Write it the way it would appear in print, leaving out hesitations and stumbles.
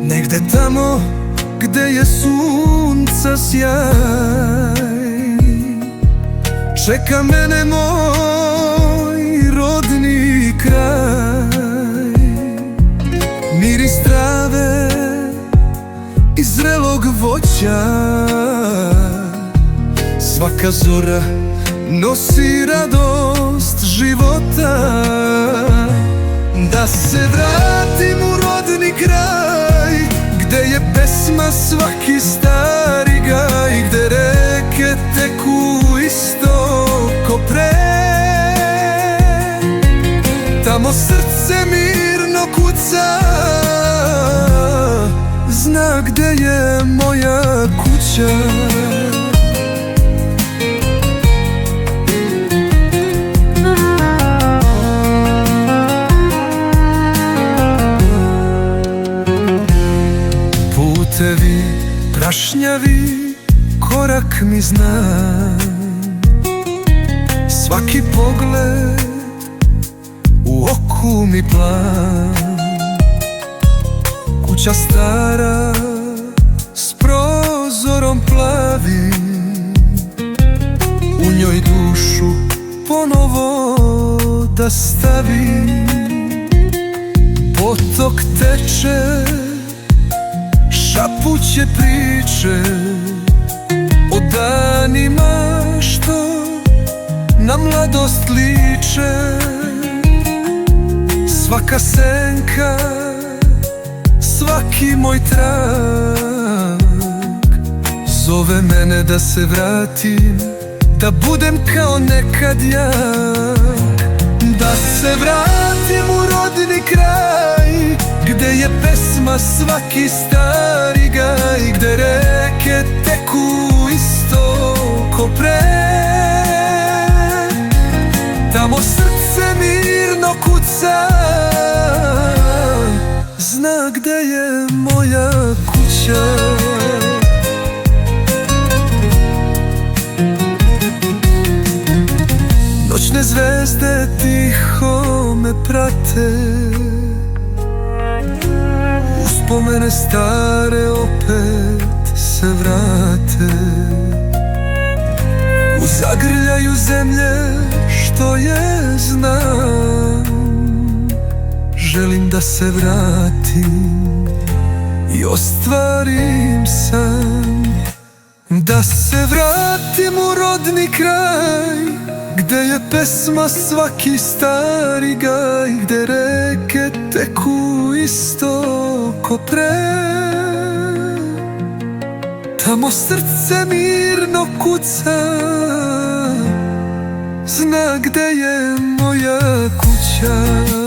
Negde tamo gde je sunca sjaj, čeka mene moj rodni kraj. Miris trave i zrelog voća, svaka zora nosi radost života. Da se vratim u rodni kraj, gde je pesma svaki stari gaj, gde reke teku isto ko pre. Tamo srce mirno kuca, zna gde je moja kuća. Putevi prašnjavi, korak mi zna, svaki pogled u oku mi plan. Kuća stara s prozorom plavi, u njoj dušu ponovo da stavi. Potok teče, šapuće priče o danima što na mladost liče. Svaka senka, svaki moj trag zove mene da se vratim, da budem kao nekad ja. Da se vratim u rodni kraj, gde je pesma svaki stari gaj, gde reke teku isto ko pre. Tamo srce mirno kuca, zna gde je moja kuća. Noćne zvezde tiho me prate, uspomene stare opet se vrate. U zagrljaju zemlje što je znam, želim da se vratim i ostvarim san. Da se vratim u rodni kraj, gde je pesma svaki stari gaj, gde reke teku isto ko pre. Tamo srce mirno kuca, zna gde je moja kuća.